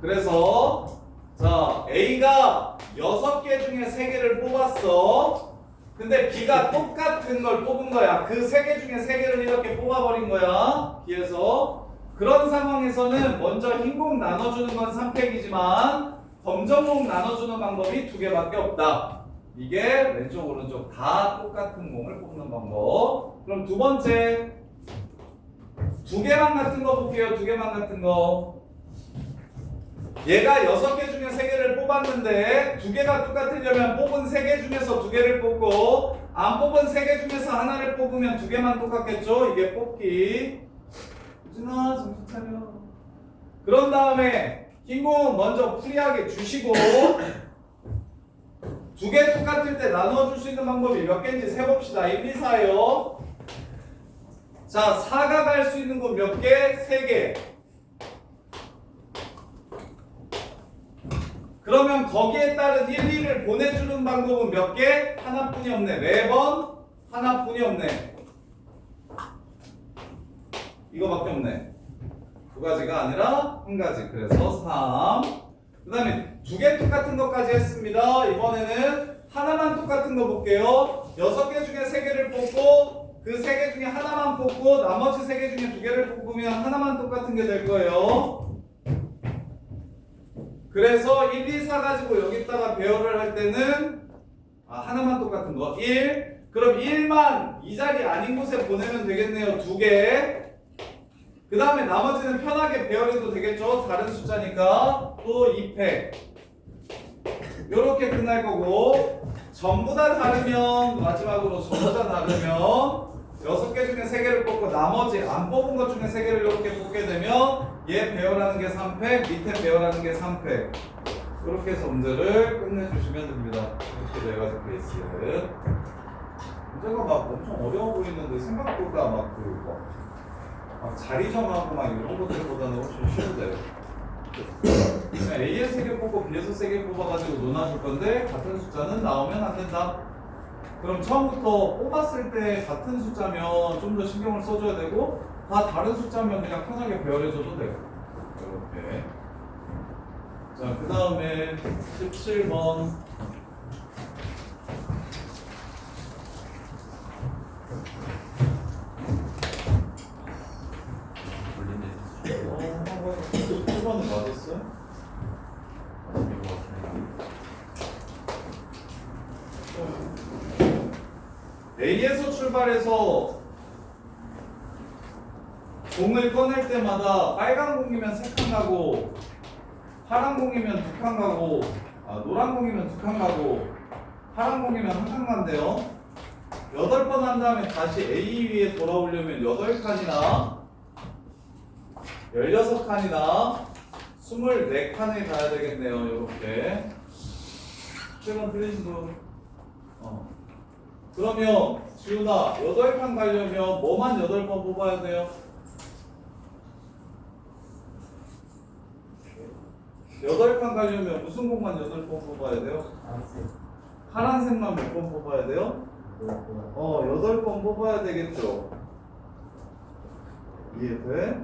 그래서 자 A가 6개 중에 3개를 뽑았어. 근데 B가 똑같은 걸 뽑은 거야. 그 3개 중에 3개를 이렇게 뽑아버린 거야. B에서. 그런 상황에서는 먼저 흰공 나눠주는 건 3팩이지만 검정공 나눠주는 방법이 2개밖에 없다. 이게 왼쪽 오른쪽 다 똑같은 공을 뽑는 방법. 그럼 두 번째 두 개만 같은 거 볼게요. 두 개만 같은 거. 얘가 6개 중에 3개를 뽑았는데 두 개가 똑같으려면 뽑은 3개 중에서 두 개를 뽑고 안 뽑은 3개 중에서 하나를 뽑으면 두 개만 똑같겠죠? 이게 뽑기. 유진아 정신 차려. 그런 다음에 흰공 먼저 프리하게 주시고 두 개 똑같을 때 나눠줄 수 있는 방법이 몇 개인지 세봅시다. 1, 2, 4요. 자, 4가 갈 수 있는 곳 몇 개? 3개. 그러면 거기에 따른 1, 2를 보내주는 방법은 몇 개? 하나뿐이 없네. 매번 하나뿐이 없네. 이거밖에 없네. 두 가지가 아니라 한 가지. 그래서 3. 그 다음에 두 개 똑같은 것까지 했습니다. 이번에는 하나만 똑같은 거 볼게요. 6개 중에 3개를 뽑고 그 3개 중에 하나만 뽑고 나머지 3개 중에 2개를 뽑으면 하나만 똑같은 게 될 거예요. 그래서 1, 2, 4 가지고 여기다가 배열을 할 때는 하나만 똑같은 거 1. 그럼 1만 이 자리 아닌 곳에 보내면 되겠네요. 2개. 그 다음에 나머지는 편하게 배열해도 되겠죠. 다른 숫자니까 또 2팩. 요렇게 끝날 거고 전부 다 다르면 마지막으로 전부 다 다르면 6개 중에 3개를 뽑고 나머지 안 뽑은 것 중에 3개를 이렇게 뽑게 되면 얘 배열하는 게 3팩, 밑에 배열하는 게 3팩. 이렇게 해서 문제를 끝내주시면 됩니다. 이렇게 4가지 케이스. 문제가 막 엄청 어려워 보이는데 생각보다 막 자리 정하고 막 이런 것들보다는 훨씬 쉬운데요. 그냥 A에서 3개 뽑고 B에서 3개 뽑아가지고 논하실 건데 같은 숫자는 나오면 안 된다. 그럼 처음부터 뽑았을 때 같은 숫자면 좀 더 신경을 써줘야 되고 다 다른 숫자면 그냥 편하게 배열해줘도 돼요. 이렇게. 자, 그 다음에 17번. 한번 17번은 맞았어요? A에서 출발해서 공을 꺼낼 때마다 빨간 공이면 3칸 가고 파란 공이면 2칸 가고 노란 공이면 2칸 가고 파란 공이면 1칸 간대요. 8번 한 다음에 다시 A 위에 돌아오려면 8칸이나 16칸이나 24칸을 가야 되겠네요. 이렇게 7번 틀리시도 그러면 지훈아 8칸 가려면 뭐만 8번 뽑아야 돼요? 8칸 가려면 무슨 공만 8번 뽑아야 돼요? 파란색만 몇 번 뽑아야 돼요? 8번 뽑아야 되겠죠. 이해돼?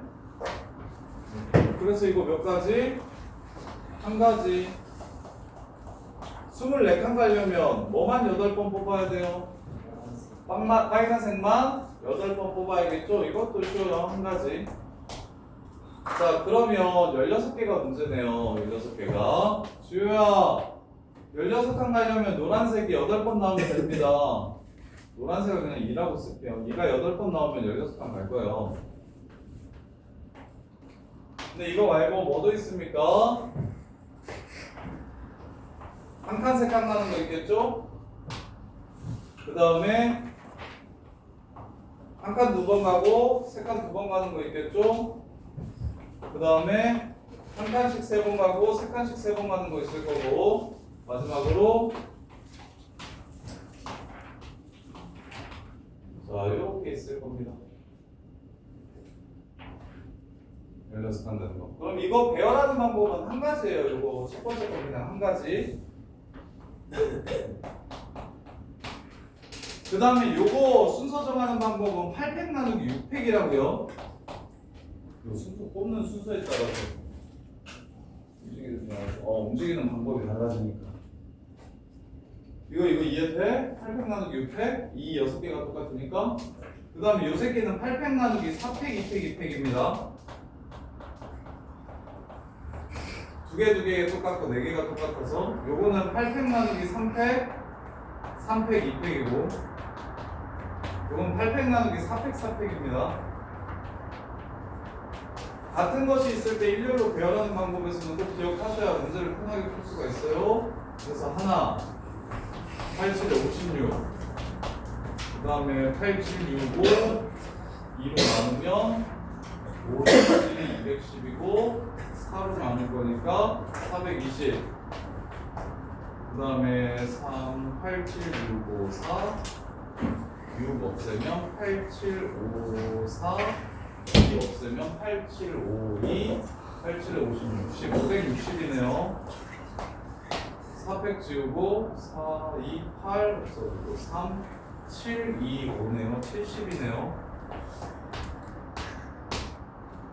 그래서 이거 몇 가지? 한 가지. 24칸 가려면 뭐만 8번 뽑아야 돼요? 빨간색만 8번 뽑아야겠죠? 이것도 쉬워요. 한 가지. 자, 그러면 16개가 문제네요. 16개가. 지우야, 16칸 가려면 노란색이 8번 나오면 됩니다. 노란색을 그냥 2라고 쓸게요. 2가 8번 나오면 16칸 갈 거예요. 근데 이거 말고 뭐도 있습니까? 한 칸, 3칸 가는 거 있겠죠? 그 다음에 한 칸 2번 가고 3칸 2번 가는 거 있겠죠? 그 다음에 한 칸씩 3번 가고 3칸씩 3번 가는 거 있을 거고 마지막으로 자 이렇게 있을 겁니다. 16칸 되는 거. 그럼 이거 배열하는 방법은 한 가지예요. 이거 첫 번째 거 그냥 한 가지. 그 다음에 요거 순서 정하는 방법은 8팩 나누기 6팩이라고요. 요 순서 뽑는 순서에 따라서 움직이는 방법이 달라지니까. 이거 이해돼? 8팩 나누기 6팩? 이 6개가 똑같으니까. 그 다음에 요 새끼는 8팩 나누기 4팩, 2팩, 2팩입니다. 두 개 똑같고 4개가 똑같아서 요거는 8팩 나누기 3팩, 3팩, 2팩이고 요건 8팩 나누기 4팩, 4팩입니다. 같은 것이 있을 때 일렬로 배열하는 방법에서는 꼭 기억하셔야 문제를 편하게 풀 수가 있어요. 그래서 하나 87에 56, 그 다음에 8765 2로 나누면 57이 210이고 4로 나눌 거니까 420, 그 다음에 3 8765 4 6 없애면 8754 2 없애면 8752 87에 50 560이네요. 400 지우고 4 2 8 없어지고 3 7 2 5네요. 70이네요.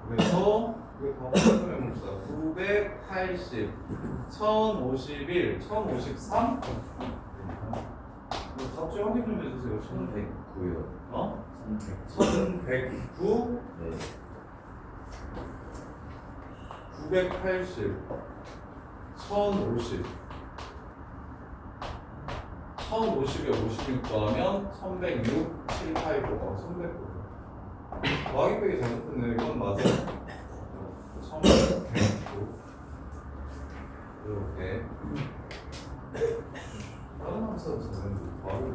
그래서 이거 다 확인해 봅시다. 980 1051 1053 갑자기 확인 좀 해주세요. 1109요. 어? 1100. 1109 네. 980 1050 1050에 56 더하면 1106 789가 1109 더하기 빼기 잘못했네. 이건 맞아. 1109 이렇게 다른 함수는 저는 더하기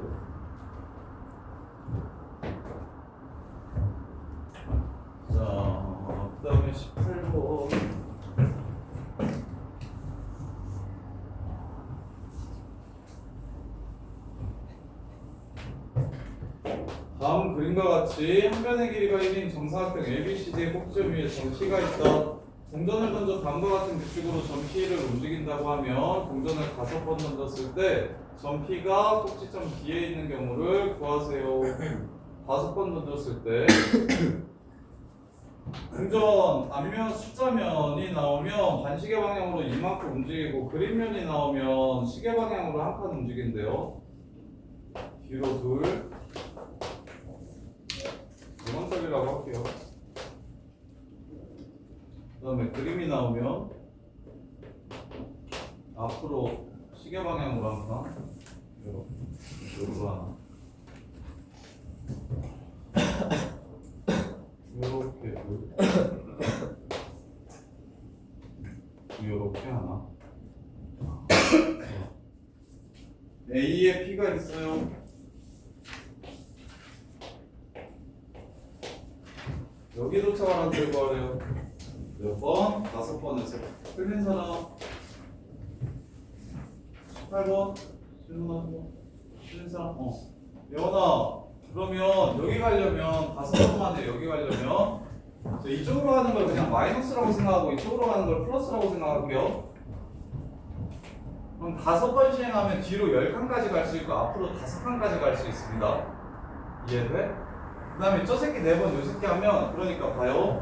자, 그 다음에 18번 다음 그림과 같이 한 변의 길이가 1인 정사각형 ABCD의 꼭지점 위에 점 P가 있다. 동전을 던져 다음과 같은 규칙으로 점 P를 움직인다고 하면 동전을 5번 던졌을 때 점 P가 꼭지점 D에 있는 경우를 구하세요. 5번 던졌을 때 동전 앞면 숫자면이 나오면 반시계 방향으로 이만큼 움직이고 그림면이 나오면 시계 방향으로 한 칸 움직인대요. 뒤로 둘 이만짜리라고 할게요. 그 다음에 그림이 나오면 앞으로 시계 방향으로 한 칸 이렇게 하나 이렇게 둘 이렇게 하나 A에 P가 있어요. 여기 도착하라는 걸 구하래요. 몇 번? 5번에서 틀린 사람 18번 질문하시고 틀린 사람 예원아 그러면 여기 가려면 5번 만에 여기 가려면 이쪽으로 가는 걸 그냥 마이너스라고 생각하고 이쪽으로 가는 걸 플러스라고 생각할게요. 그럼 5번 시행하면 뒤로 10칸까지 갈 수 있고 앞으로 5칸까지 갈 수 있습니다. 이해돼? 그 다음에 저 새끼 4번 요 새끼 하면 그러니까 봐요.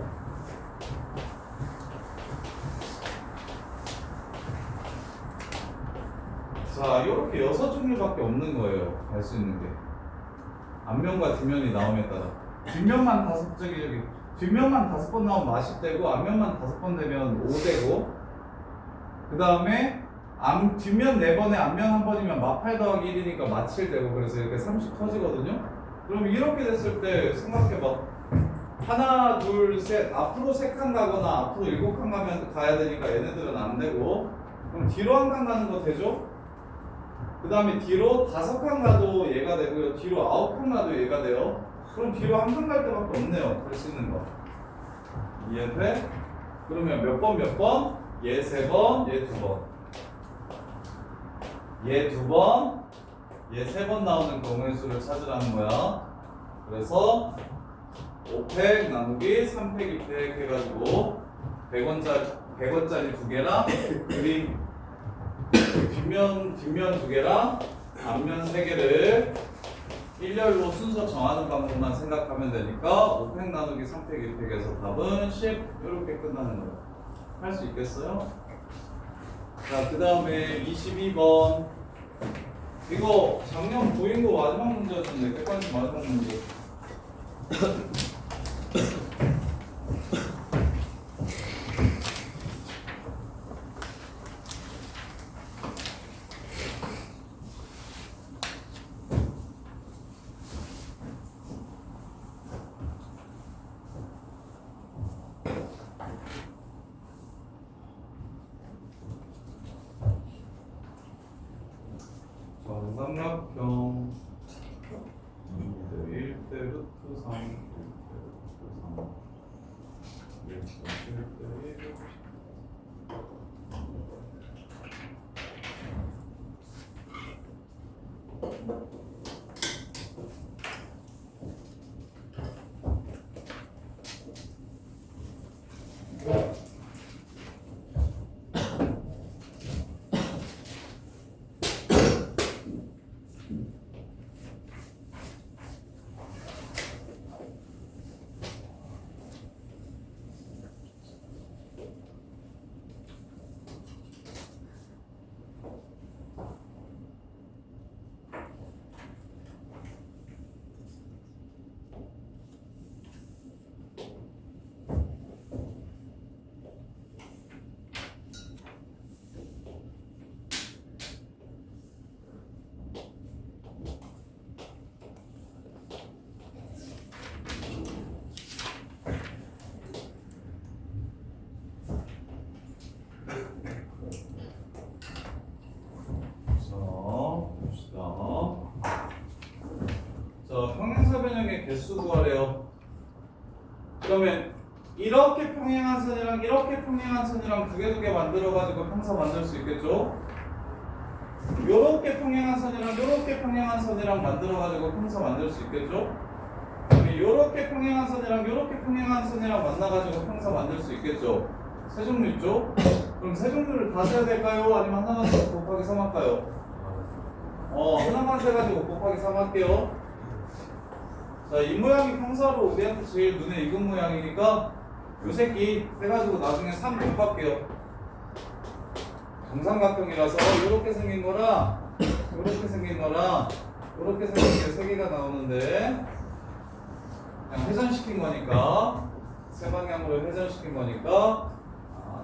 자 요렇게 6종류밖에 없는 거예요. 갈 수 있는 게 앞면과 뒷면이 나옴에 따라 뒷면만 뒷면만 5번 나오면 마십되고 앞면만 5번 되면 5되고 그 다음에 뒷면 4번에 앞면 1번이면 마8 더하기 1이니까 마7 되고 그래서 이렇게 30 터지거든요. 그럼 이렇게 됐을 때 생각해봐. 하나, 둘, 셋 앞으로 3칸 가거나 앞으로 7칸 가면 가야 되니까 얘네들은 안 되고 그럼 뒤로 1칸 가는 거 되죠? 그 다음에 뒤로 5칸 가도 얘가 되고요. 뒤로 9칸 가도 얘가 돼요. 그럼 뒤로 1칸 갈 때밖에 없네요. 갈 수 있는 거. 이해돼? 그러면 몇 번 몇 번? 얘 3번, 얘 2번. 얘 2번, 얘 3번 나오는 경우의 수를 찾으라는 거야. 그래서 5팩 나누기 3팩 2팩 해가지고 100원짜리 2개랑 그림 뒷면 2개랑 앞면 3개를 일렬로 순서 정하는 방법만 생각하면 되니까 5팩 나누기 3팩 2팩에서 답은 10 이렇게 끝나는 거예요. 할 수 있겠어요? 자, 그 다음에 22번 이거 작년 부인고 마지막 문제였는데 끝까지 마지막 문제 삼각형 2대 1대 루트 3 1대 루트 3 1대 1 평행사변형의 개수 구하래요. 그러면 이렇게 평행한 선이랑 이렇게 평행한 선이랑 두 개 만들어가지고 평사 만들 수 있겠죠? 요렇게 평행한 선이랑 요렇게 평행한 선이랑 만들어가지고 평사 만들 수 있겠죠? 요렇게 평행한 선이랑 요렇게 평행한 선이랑 만나가지고 평사 만들 수 있겠죠? 세 종류 있죠? 그럼 세 종류를 다 세야 될까요? 아니면 하나만 더 곱하기 3 할까요? 하나만 세가지고 곱하기 3 할게요. 자, 이 모양이 평사로 우리한테 제일 눈에 익은 모양이니까 요 새끼 해가지고 나중에 3 곱할게요. 정삼각형이라서 이렇게 생긴 거랑 이렇게 생긴 거랑 이렇게 생긴 게 세 개가 나오는데 그냥 회전시킨 거니까 세 방향으로 회전시킨 거니까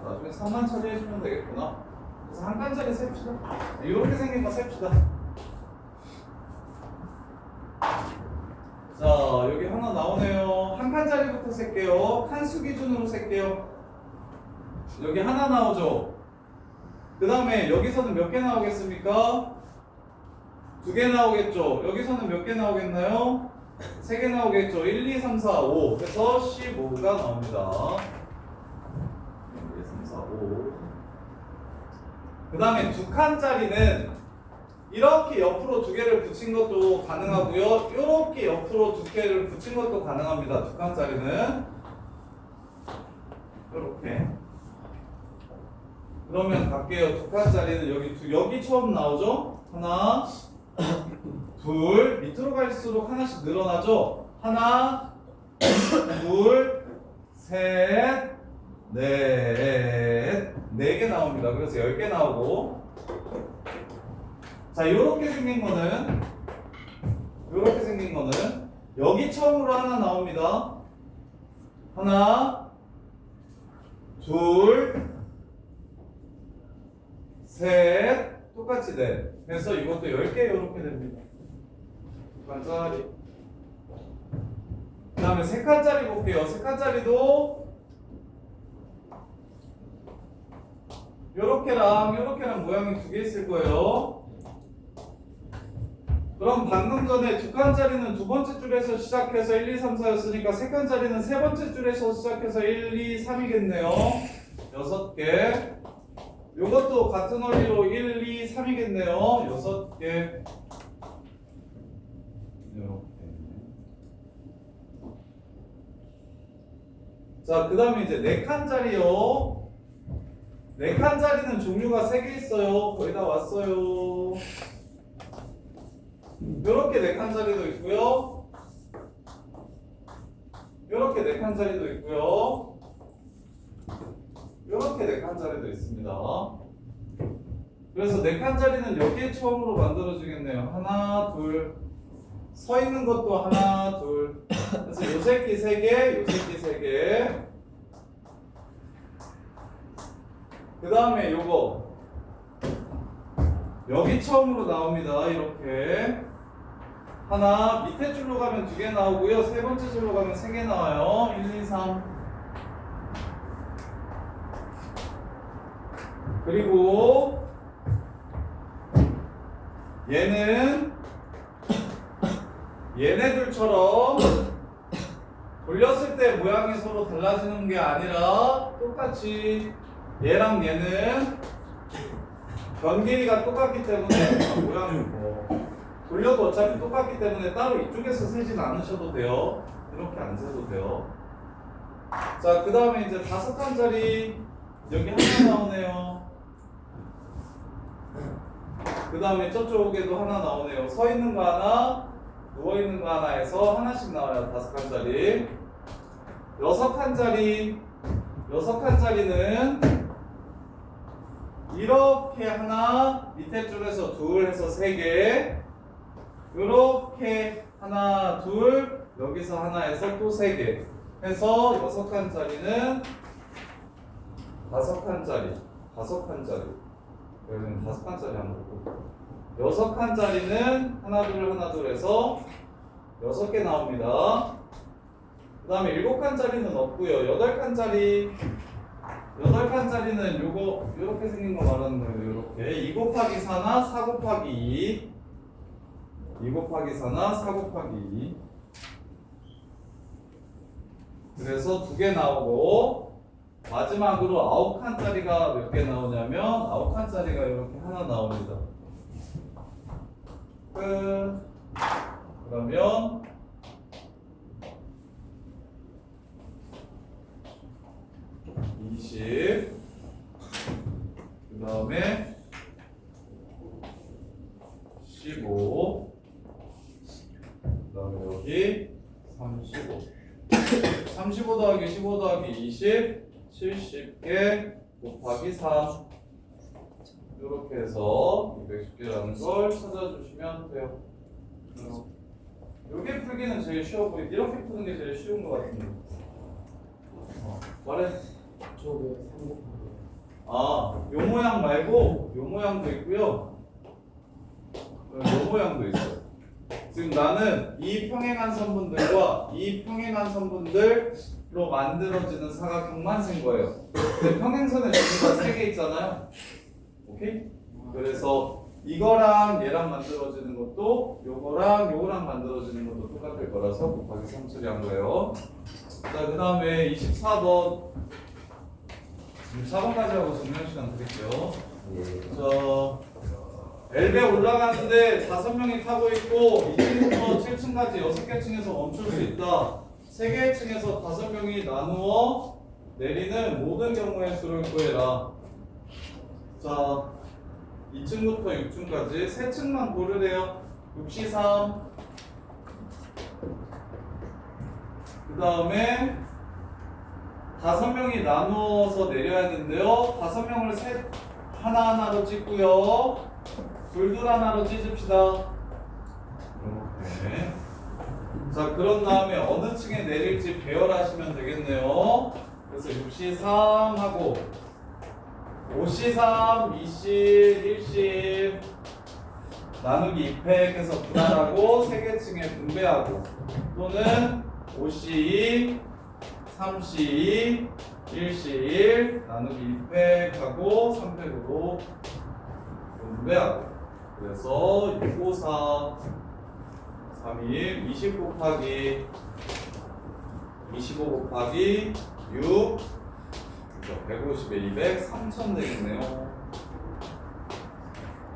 나중에 3만 처리해주면 되겠구나. 그래서 한 칸짜리 셉시다. 이렇게 생긴 거 셉시다. 자, 여기 하나 나오네요. 한 칸짜리부터 셀게요. 칸수 기준으로 셀게요. 여기 하나 나오죠? 그 다음에 여기서는 몇 개 나오겠습니까? 2개 나오겠죠? 여기서는 몇 개 나오겠나요? 3개 나오겠죠? 1, 2, 3, 4, 5 해서 15가 나옵니다. 1, 2, 3, 4, 5 그 다음에 2칸짜리는 이렇게 옆으로 2개를 붙인 것도 가능하고요. 이렇게 옆으로 2개를 붙인 것도 가능합니다. 2칸짜리는 이렇게. 그러면 갈게요. 2칸짜리는 여기 처음 나오죠? 하나, 둘, 밑으로 갈수록 하나씩 늘어나죠? 하나, 둘, 셋, 넷, 4개 나옵니다. 그래서 10개 나오고. 자, 요렇게 생긴 거는 여기 처음으로 하나 나옵니다. 하나, 둘, 셋, 똑같이 넷. 그래서 이것도 10개 이렇게 됩니다. 2칸짜리. 그 다음에 3칸짜리 볼게요. 3칸짜리도 요렇게랑 모양이 2개 있을 거예요. 그럼 방금 전에 2칸짜리는 두 번째 줄에서 시작해서 1, 2, 3, 4였으니까 3칸짜리는 세 번째 줄에서 시작해서 1, 2, 3이겠네요. 6개. 요것도 같은 원리로 1, 2, 3이겠네요. 6개. 이렇게. 자, 그 다음에 이제 4칸짜리요. 4칸짜리는 종류가 3개 있어요. 거의 다 왔어요. 요렇게 4칸짜리도 있고요. 요렇게 4칸짜리도 있고요. 요렇게 4칸짜리도 있습니다. 그래서 4칸짜리는 여기에 처음으로 만들어지겠네요. 하나, 둘. 서 있는 것도 하나, 둘. 그래서 요 새끼 3개, 요 새끼 3개. 그 다음에 요거. 여기 처음으로 나옵니다. 이렇게. 하나, 밑에 줄로 가면 2개 나오고요. 세 번째 줄로 가면 3개 나와요. 1, 2, 3. 그리고 얘는 얘네들처럼 돌렸을 때 모양이 서로 달라지는 게 아니라 똑같이 얘랑 얘는 변 길이가 똑같기 때문에 모양이 돌려도 어차피 똑같기 때문에 따로 이쪽에서 세진 않으셔도 돼요. 이렇게 안 세도 돼요. 자, 그 다음에 이제 5칸짜리 여기 하나 나오네요. 그 다음에 저쪽에도 하나 나오네요. 서 있는 거 하나, 누워 있는 거 하나 해서 하나씩 나와요. 5칸짜리. 6칸짜리는 이렇게 하나, 밑에 줄에서 둘 해서 3개, 이렇게 하나, 둘, 여기서 하나 해서 또 3개 해서 6칸짜리는 5칸짜리. 여기는 5칸짜리 한 거고, 6칸짜리는 하나, 둘 해서 6개 나옵니다. 그 다음에 7칸짜리는 없고요. 8칸짜리는 요거 요렇게 생긴 거 말하는 거예요. 요렇게 2 곱하기 4나 4 곱하기 2, 2 곱하기 4나 4 곱하기 2. 그래서 2개 나오고, 마지막으로 9칸짜리가 몇 개 나오냐면 9칸짜리가 이렇게 하나 나옵니다. 끝. 그러면 20, 그 다음에 15, 그 다음에 여기 35 더하기 15 더하기 20, 70개 곱하기 3, 이렇게 해서 210개라는 걸 찾아주시면 돼요. 요게 풀기는 제일 쉬워 보이고, 이렇게 푸는 게 제일 쉬운 것 같은데. 말해. 저게 3 곱하기 아, 요 모양 말고 요 모양도 있고요. 요 모양도 있어요. 지금 나는 이 평행한 선분들과 이 평행한 선분들로 만들어지는 사각형만 센 거예요. 근데 평행선에 종류가 3개 있잖아요. 오케이? 그래서 이거랑 얘랑 만들어지는 것도 요거랑 만들어지는 것도 똑같을 거라서 곱하기 3 처리한 거예요. 자, 그 다음에 24번 24번까지 하고 정리할 시간 드릴게요. 자, 엘베 올라가는데 5명이 타고 있고 2층부터 7층까지 6개 층에서 멈출 수 있다. 3개의 층에서 5명이 나누어 내리는 모든 경우의 수를 구해라. 자, 2층부터 6층까지 3층만 고르래요. 6C3. 그 다음에 5명이 나누어서 내려야 되는데요. 5명을 하나하나로 찍고요. 둘 하나로 찢읍시다. 이렇게. 자, 그런 다음에 어느 층에 내릴지 배열하시면 되겠네요. 그래서 6C3하고 5C3, 2C, 1C 나누기 2팩 해서 분할하고 3개 층에 분배하고, 또는 5C2, 3C2, 1C1 나누기 2팩하고 3팩으로 분배하고, 그래서 654, 31, 20 곱하기 25 곱하기 6, 150에 200, 3000 되겠네요.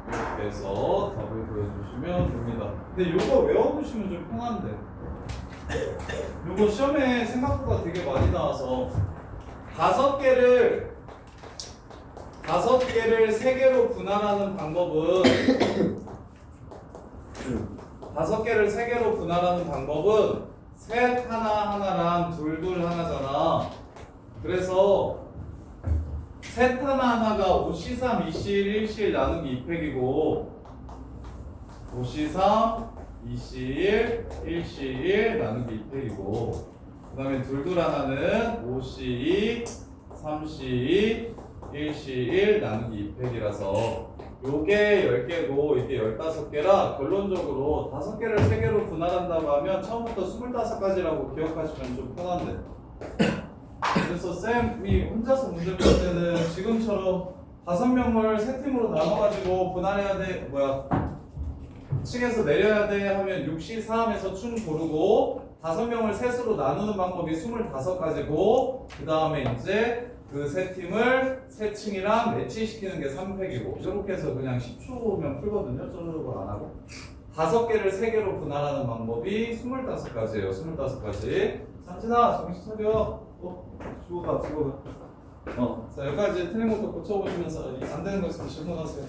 이렇게 해서 답을 보여주시면 됩니다. 근데 요거 외워두시면 좀 편한데, 요거 시험에 생각보다 되게 많이 나와서 5개를 3개로 분할하는 방법은 5개를 3개로 분할하는 방법은 셋 하나랑 둘 하나잖아. 그래서 셋 하나가 5C3, 2C1, 1C1 나누기 2팩이고, 5C3, 2C1, 1C1 나누기 2팩이고, 그 다음에 둘 하나는 5C2, 3C2, 1C1 나누기 2팩이라서 요게 10개고 이게 15개라 결론적으로 5개를 3개로 분할한다고 하면 처음부터 25가지라고 기억하시면 좀 편한데, 그래서 쌤이 혼자서 문제 풀 때는 지금처럼 5명을 3팀으로 나눠가지고 분할해야 돼, 2층에서 내려야 돼 하면 6시 4함에서 춤 고르고 5명을 셋으로 나누는 방법이 25가지고 그 다음에 이제 그 세 팀을 세 층이랑 매치시키는 게 3팩이고 이렇게 해서 그냥 10초면 풀거든요. 저걸 안 하고 5개를 3개로 분할하는 방법이 25가지예요. 25가지. 상진아 정신 차려. 죽어가. 자 여기까지 틀린 것도 고쳐보시면서 안 되는 거 있으면 질문하세요.